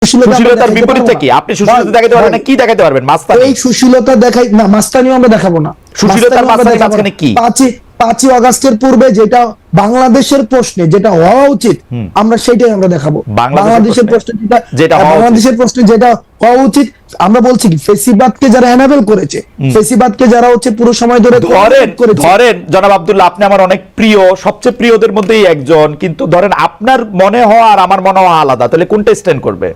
সুশীলতার বিপরীতে কি? আপনি সুশীলতা দেখাতে পারবেন না, কি দেখাতে পারবেন? মাস্তানি। এই সুশীলতা দেখাই না, মাস্তানিও আমরা দেখাবো না। সুশীলতার মাঝখানে কি? 5ই আগস্টের পূর্বে যেটা বাংলাদেশের প্রশ্নে যেটা হওয়া উচিত আমরা সেটাই আমরা দেখাবো। বাংলাদেশের প্রশ্নে যেটা হওয়া উচিত আমরা বলছি কি, ফেসিবাদকে যারা এনাবেল করেছে, ফেসিবাদকে যারা হচ্ছে পুরো সময় ধরে ধরেন জনাব আব্দুল্লাহ, আপনি আমার অনেক প্রিয়, সবচেয়ে প্রিয়দের মধ্যেই একজন, কিন্তু ধরেন আপনার মনে হওয়া আর আমার মনে হওয়া আলাদা, তাহলে কোনটা স্ট্যান্ড করবে?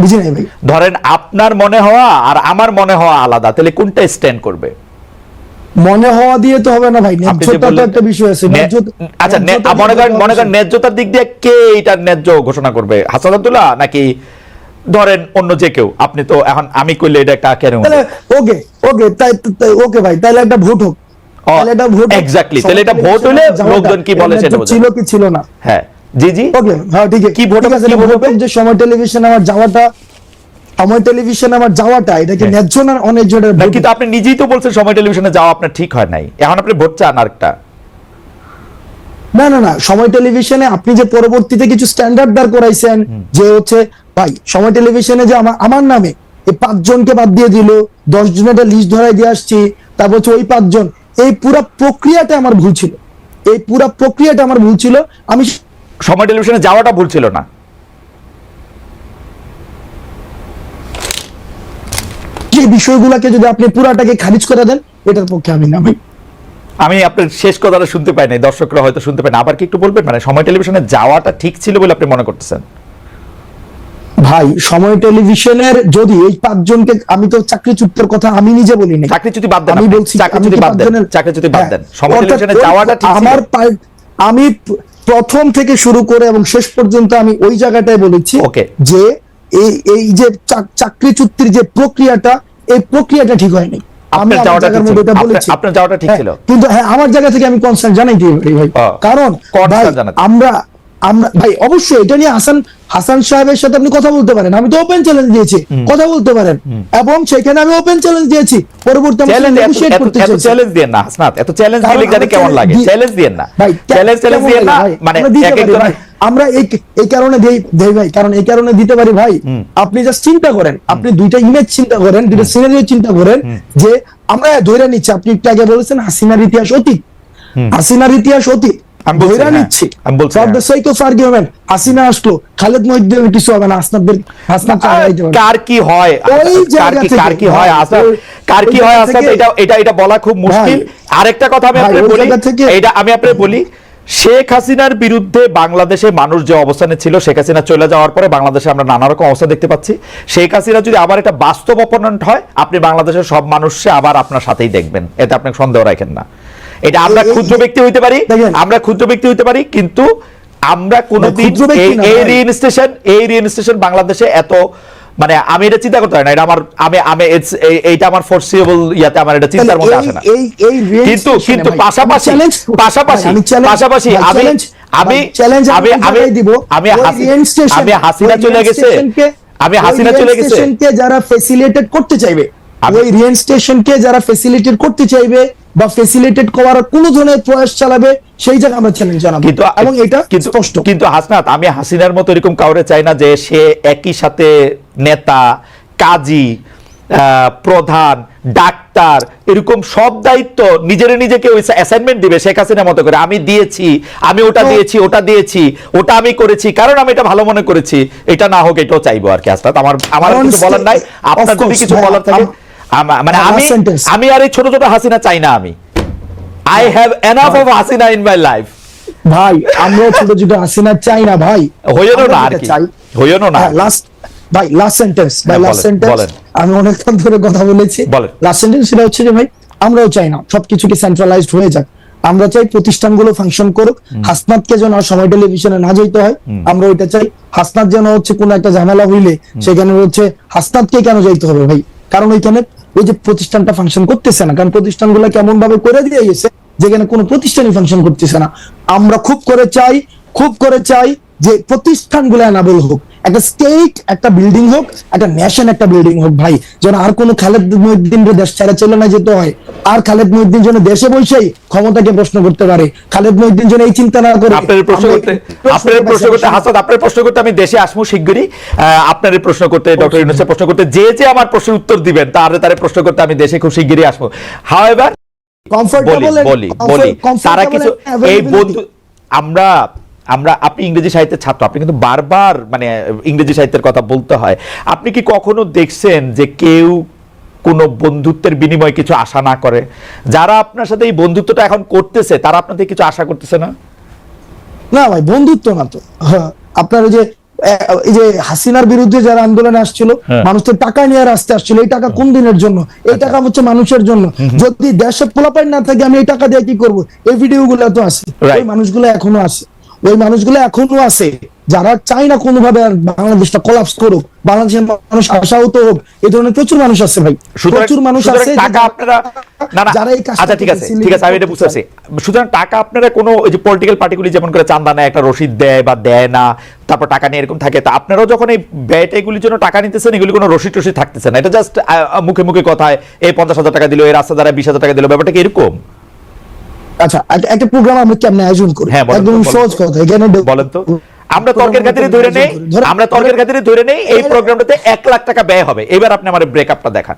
বুঝি নাই ভাই। ধরেন আপনার মনে হওয়া আর আমার মনে হওয়া আলাদা, তাহলে কোনটা স্ট্যান্ড করবে? মনে হওয়া দিয়ে তো হবে না ভাই, ন্যায্যতা তো একটা বিষয় আছে। আচ্ছা, মনে করেন ন্যায্যতার দিক দিয়ে কে এটা ন্যায্য ঘোষণা করবে? হাসান আব্দুল্লাহ নাকি ধরেন অন্য যে কেউ? আপনি তো এখন আমি কইলে এটা একটা কেন? ওকে ভাই, তাহলে একটা ভোট হোক। তাহলে এটা ভোট, এক্স্যাক্টলি, তাহলে এটা ভোট হলে লোকজন কি বলে সেটা ছিল কি ছিল না। হ্যাঁ জি জি, ওকে, হ্যাঁ ঠিক আছে। কি ভোট হবে? যে সময় টেলিভিশন আমার যাওয়াটা এটা কি ন্যায্য না অন্যায্য? কিন্তু আপনি নিজেই তো বলছেন সময় টেলিভিশনে যাওয়া আপনার ঠিক হয় নাই, এখন আপনি ভোট চান আরেকটা। না, সময় টেলিভিশনে আপনি যে পরবর্তীতে কিছু স্ট্যান্ডার্ড দাঁড় করাইছেন, যে হচ্ছে ভাই সময় টেলিভিশনে যে আমার নামে এই 5 জনকে বাদ দিয়ে দিল, 10 জনের একটা লিস্ট ধরাই দিয়ে আসছি, তারপর হচ্ছে ওই 5 জন, এই পুরো প্রক্রিয়াটা আমার ভুল ছিল। আমি সময় টেলিভিশনে যাওয়াটা ভুল ছিল না। যে বিষয়গুলোকে যদি আপনি পুরাটাকে খারিজ করে দেন, এটার পক্ষে আমি না ভাই। আমি আপনার শেষ কথাটা শুনতে পাই নাই, দর্শকরা হয়তো শুনতে পায় না, আবার কি একটু বলবেন? মানে সময় টেলিভিশনে যাওয়াটা ঠিক ছিল বলে আপনি মনে করতেছেন? ভাই সময় টেলিভিশনের যদি এই 5 জনকে, আমি তো চাকরিচ্যুতের কথা আমি নিজে বলি না, চাকরিচ্যুতি বাদ দেন, আমি বলছি চাকরিচ্যুতি বাদ দেন, সময় টেলিভিশনে যাওয়াটা ঠিক ছিল। আমি প্রথম থেকে শুরু করে এবং শেষ পর্যন্ত আমি ওই জায়গাটায় বলেছি যে এই যে চাকরিচ্যুতির যে প্রক্রিয়াটা, এই প্রক্রিয়াটা ঠিক হয়নি। আমি আপনার যাওয়াটা ঠিক ছিল, কিন্তু হ্যাঁ আমার জায়গা থেকে আমি কনসার্ন জানাই দিই ভাই, কারণ আমরা ভাই অবশ্যই এটা নিয়ে হাসান সাহেবের সাথে আপনি কথা বলতে পারেন, আমি তো ওপেন চ্যালেঞ্জ দিয়েছি, কথা বলতে পারেন, এবং সেখানে আমি ওপেন চ্যালেঞ্জ দিয়েছি। পরবর্তী চ্যালেঞ্জ দেন না হাসনাত, এত চ্যালেঞ্জ দিলে জানি কেমন লাগে। চ্যালেঞ্জ দেন না ভাই, চ্যালেঞ্জ দেন না, মানে আমরা এই কারণে দেই ভাই, কারণ এই কারণে দিতে পারি ভাই। আপনি জাস্ট চিন্তা করেন, আপনি দুইটা ইমেজ চিন্তা করেন, দুইটা সিনারিও চিন্তা করেন, যে আমরা ধরে নিচ্ছি, আপনি একটু আগে বলেছেন হাসিনার ইতিহাস অতীত, হাসিনা আসলো, খালেদ মহিউদ্দিনের কিছু হবে না, কার কি হয় এটা বলা খুব মুশকিল। আরেকটা কথা আমি আপনাকে বলি, শেখ হাসিনার বিরুদ্ধে বাংলাদেশে মানুষ যে অবস্থানে ছিল, শেখ হাসিনা চলে যাওয়ার পরে বাংলাদেশে আমরা নানা রকম অবস্থা দেখতে পাচ্ছি। শেখ হাসিনা যদি আবার একটা বাস্তব অপোনেন্ট হয়, আপনি বাংলাদেশের সব মানুষকে আবার আপনার সাথেই দেখবেন, এতে আপনি সন্দেহ রাখেন না। এটা আমরা ক্ষুদ্র ব্যক্তি হইতে পারি, কিন্তু আমরা কোনোদিন এই রিইনস্টেশন বাংলাদেশে এত, মানে আমি এটা চিন্তা করতে পারি না, এটা আমার এইটা আমার ফোরসিয়েবল ইয়াতে আমার এটা চিন্তার মধ্যে আসে না। কিন্তু পাশাপাশি আমি হাসিনা চলে গেছে যারা ফ্যাসিলিটেট করতে চাইবে, ওই রিইনস্টেশনকে যারা ফ্যাসিলিটেট করতে চাইবে বা ফ্যাসিলিটেট করার কোন ধরনের প্রয়াস চালাবে, সেই জায়গায় আমরা চ্যালেঞ্জ জানাবো, এবং এটা স্পষ্ট। কিন্তু হাসনাত, আমি হাসিনার মতো এরকম কাউরে চাই না যে সে একই সাথে নেতা, কাজী, প্রধান, ডাক্তার, এরকম সব দায়িত্ব নিজেকে অ্যাসাইনমেন্ট দিবে শেখ হাসিনার মতো করে। আমি দিয়েছি, আমি ওটা দিয়েছি, ওটা আমি করেছি, কারণ আমি এটা ভালো মনে করেছি, এটা না হোক এটাও চাইবো আর কি। হাসনাত, আমার কিছু বলার নাই, আপনার যদি কিছু বলার থাকে, মানে আমি আর এই ছোট ছোট হাসিনা চাই না। আমি I have enough of Hasina in my life ভাই। আমরা ছোট ছোট হাসিনা চাই না ভাই, হইও না আর কি, হইও না। লাস্ট সেন্টেন্স আমি অনেকক্ষণ ধরে কথা বলেছি, লাস্ট সেন্টেন্স সেটা হচ্ছে যে ভাই আমরাও চাই না সবকিছু কি সেন্ট্রালাইজড হয়ে যাক, আমরা চাই প্রতিষ্ঠানগুলো ফাংশন করুক, হাসনাতকে যেন সময় টেলিভিশনে না যেতে হয়, আমরা ওইটা চাই। হাসনাত যেন হচ্ছে কোনো একটা ঝামেলা হইলে সেখানে হচ্ছে হাসনাতকে কেন যাইতে হবে ভাই, কারণ ওইখানে ওই যে প্রতিষ্ঠানটা ফাংশন করতেছে না, কারণ প্রতিষ্ঠানগুলো কেমন ভাবে করে দিয়ে গেছে যেখানে কোনো প্রতিষ্ঠানই ফাংশন করতেছে না। আমরা খুব করে চাই যে প্রতিষ্ঠানগুলো এনাবল হোক, একটা স্টেট একটা বিল্ডিং হোক, একটা ন্যাশন একটা বিল্ডিং হোক ভাই, যেন আর কোনো খালেদ মহিউদ্দিনের দেশ ছাড়া চলে না যেতে হয়, আর খালেদ মহিউদ্দিন যেন দেশে বসেই ক্ষমতাকে প্রশ্ন করতে পারে, খালেদ মহিউদ্দিন যেন এই চিন্তা না করে। আপনার প্রশ্ন করতে হাসান, আপনার প্রশ্ন করতে আমি দেশে আসবো শিগগিরই, আপনার প্রশ্ন করতে ডক্টর ইউনূসের প্রশ্ন করতে যে আমার প্রশ্নের উত্তর দিবেন তারে প্রশ্ন করতে আমি দেশে খুব শিগগিরই আসবো। হাওয়েভার বলি তারা কিছু এই বন্ধু আমরা আপনি ইংরেজি সাহিত্যের ছাত্র, আপনি কিন্তু বারবার মানে ইংরেজি সাহিত্যের কথা বলতে হয়। আপনি কি কখনো দেখছেন যে কেউ কোনো বন্ধুত্বের বিনিময়ে কিছু আশা না করে? যারা আপনার সাথে এই বন্ধুত্বটা এখন করতেছে তারা আপনাদের কিছু আশা করতেছে না? না ভাই, বন্ধুত্ব না তো। আপনার এই যে হাসিনার বিরুদ্ধে যারা আন্দোলনে আসছিল, মানুষের টাকা নিয়ে রাস্তায় আসছিল, এই টাকা কোন দিনের জন্য? এই টাকা হচ্ছে মানুষের জন্য। যদি দেশে পোলাপাইন না থাকে আমি এই টাকা দিয়ে কি করবো? এই ভিডিওগুলো তো আছে, ওই মানুষগুলো এখনো আছে, ওই মানুষগুলো এখনো আছে যারা চায় না কোনোভাবে বাংলাদেশটা কোলাপস করুক, বাংলাদেশের মানুষ আশাহত হোক। এই ধরনের প্রচুর মানুষ আছে ভাই, প্রচুর মানুষ আছে টাকা আপনারা যারা এই কাজটা, আচ্ছা ঠিক আছে আমি এটা বুঝতে পারছি। সুতরাং টাকা আপনারা কোনো ওই যে পলিটিক্যাল পার্টিগুলি যেমন করে চাঁদা নেয়, একটা রসিদ দেয় বা দেয় না, তারপর টাকা নিয়ে এরকম থাকে, তা আপনারাও যখন এই ব্যয়টা এগুলির জন্য টাকা নিতেছেন, এগুলি কোনো রসিদ টসিদ থাকতেছে না, এটা জাস্ট মুখে মুখে কথায় এই 50,000 টাকা দিল, এই রাস্তা দ্বারা 20,000 টাকা দিল, ব্যাপারটা কি এরকম? আচ্ছা, একটা প্রোগ্রাম আমরা কেমনে আয়োজন করি? একদম সহজ কথা, এখানে বলেন তো। আমরা তর্কের খাতিরে ধরে নেই এই প্রোগ্রামটাতে 1 লাখ টাকা ব্যয় হবে। এবার আপনি আমার ব্রেকআপটা দেখান।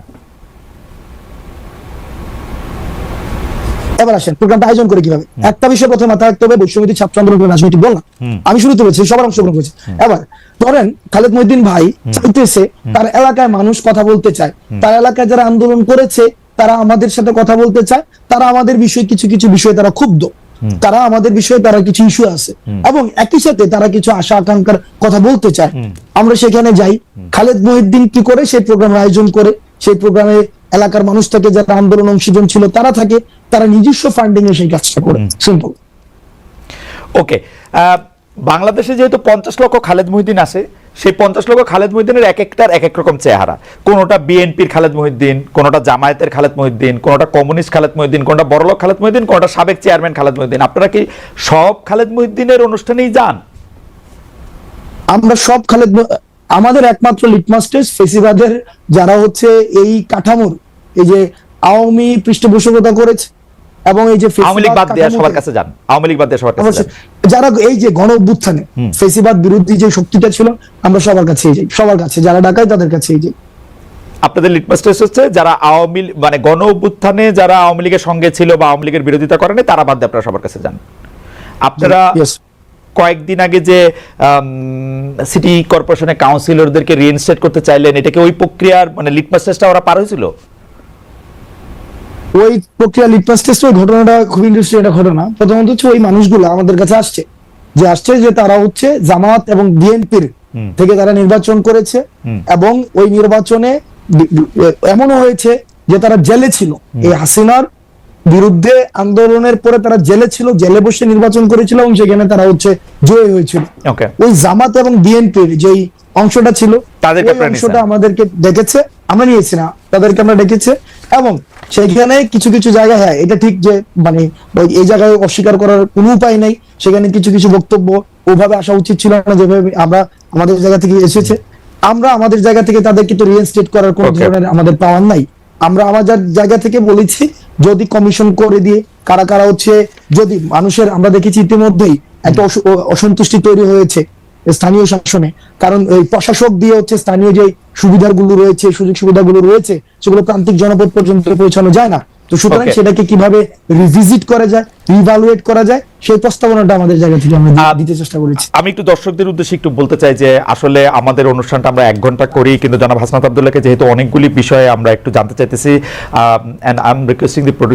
এবার আসেন প্রোগ্রামটা আয়োজন করে কিভাবে। একটা বিষয় প্রথমে মাথায় রাখতে হবে, বৈষম্যবিরোধী ছাত্র আন্দোলন রাজনীতি বললাম, আমি শুরুতে বলছি সবার অংশগ্রহণ করেছে। এবার ধরেন খালেদ মহিউদ্দিন ভাই চাইতেছে, তার এলাকায় মানুষ কথা বলতে চায়, তার এলাকায় যারা আন্দোলন করেছে তারা আমাদের সাথে কথা বলতে চায়, তারা আমাদের বিষয়ে কিছু বিষয়ে তারা ক্ষুব্ধ, তারা আমাদের বিষয়ে তারা কিছু ইস্যু আছে, এবং একই সাথে তারা কিছু আশা আকাঙ্ক্ষার কথা বলতে চায়। আমরা সেখানে যাই, খালেদ মহিউদ্দিন কি করে সেই প্রোগ্রাম আয়োজন করে, সেই প্রোগ্রামে এলাকার মানুষ থাকে, যারা আন্দোলন অংশীজন ছিল তারা থাকে, তারা নিজস্ব ফান্ডিং এ সেই কাজটা করে। সিম্পল। ওকে, বাংলাদেশে যেহেতু 50 লক্ষ খালেদ মহিউদ্দিন আছে, সেই 50 লক্ষ খালেদ মহিউদ্দিনের এক একটার এক এক রকম চেহারা। কোনটা বিএনপির খালেদ মহিউদ্দিন, কোনটা জামায়াতের খালেদ মহিউদ্দিন, কোনটা কমিউনিস্ট খালেদ মহিউদ্দিন, কোনটা বড়লোক খালেদ মহিউদ্দিন, কোনটা সাবেক চেয়ারম্যান খালেদ মহিউদ্দিন। আপনারা কি সব খালেদ মহিউদ্দিনের অনুষ্ঠানেই যান? আমরা সব খালেদ, আমাদের একমাত্র লিটমাস টেস্ট ফেসিবাদের যারা হচ্ছে এই কাঠামোর, এই যে আওয়ামী পৃষ্ঠপোষকতা করেছে এবং এই যে আওয়ামী লীগ বাদ দিয়ে সবার কাছে যান, আওয়ামী লীগ বাদ দিয়ে সবার কাছে যান, যারা এই যে গণ অভ্যুত্থানে ফেসিবাদ বিরোধী যে শক্তিটা ছিল, আমরা সবার কাছেই যাই, সবার কাছে যারা ডাকায় তাদের কাছেই যাই। আপনাদের লিটমাস টেস্ট হচ্ছে যারা আওয়ামী মানে গণ অভ্যুত্থানে যারা আওয়ামী লীগের সঙ্গে ছিল বা আওয়ামী লীগের বিরোধিতা করেনি, তারা বাদ দিয়ে আপনারা সবার কাছে যান। আপনারা কয়েকদিন আগে যে সিটি কর্পোরেশনের কাউন্সিলরদেরকে রিইনস্টেট করতে চাইলেন, এটা কি ওই প্রক্রিয়ার মানে লিটমাস টেস্টটা ওরা পার হয়েছিল? ওই প্রক্রিয়া লিটমাস টেস্ট, ওই ঘটনাটা খুব ইন্টারেস্টিং একটা ঘটনা। প্রথমত হচ্ছে ওই মানুষগুলো আমাদের কাছে আসছে যে তারা হচ্ছে জামাত এবং বিএনপির থেকে তারা নির্বাচন করেছে, এবং ওই নির্বাচনে এমনও হয়েছে যে তারা জেলে ছিল, এই হাসিনার বিরুদ্ধে আন্দোলনের পরে তারা জেলে ছিল, জেলে বসে নির্বাচন করেছিল এবং সেখানে তারা হচ্ছে জয়ী হয়েছিল। ওই জামাত এবং বিএনপির যেই অংশটা ছিল, অংশটা আমাদেরকে ডেকেছে, আমরা নিয়েছি না, তাদেরকে আমরা ডেকেছে, এবং সেখানে কিছু জায়গা, হ্যাঁ এটা ঠিক যে মানে এই জায়গায় অস্বীকার করার কোনো উপায় নাই, সেখানে কিছু বক্তব্য ওভাবে আসা উচিত ছিল না যেভাবে আমরা আমাদের জায়গা থেকে এসেছে। আমরা আমাদের জায়গা থেকে তাদেরকে তো রিইনস্টেট করার কোনো ধরনের আমাদের পাওয়ার নাই। আমরা আমাদের জায়গা থেকে বলেছি যদি কমিশন করে দিয়ে কারা হচ্ছে, যদি মানুষের, আমরা দেখেছি ইতিমধ্যেই একটা অসন্তুষ্টি তৈরি হয়েছে স্থানীয় শাসনে, কারণ এই প্রশাসক দিয়ে হচ্ছে স্থানীয় যে সুবিধাগুলো রয়েছে, সুযোগ সুবিধাগুলো রয়েছে, সেগুলো প্রান্তিক জনপদ পর্যন্ত পৌঁছানো যায় না। তো সুতরাং সেটাকে কিভাবে রিভিজিট করা যায়, রিভালুয়েট করা যায়, সেই প্রস্তাবনাটা আমাদের জায়গা থেকে আমরা দিতে চেষ্টা করেছি। আমি একটু দর্শকদের উদ্দেশ্যে একটু বলতে চাই যে আসলে আমাদের অনুষ্ঠানটা আমরা 1 ঘন্টা করি, কিন্তু জনাব হাসনাত আব্দুল্লাহকে যেহেতু অনেকগুলি বিষয়ে আমরা একটু জানতে চাইতেছি, and I'm requesting the producer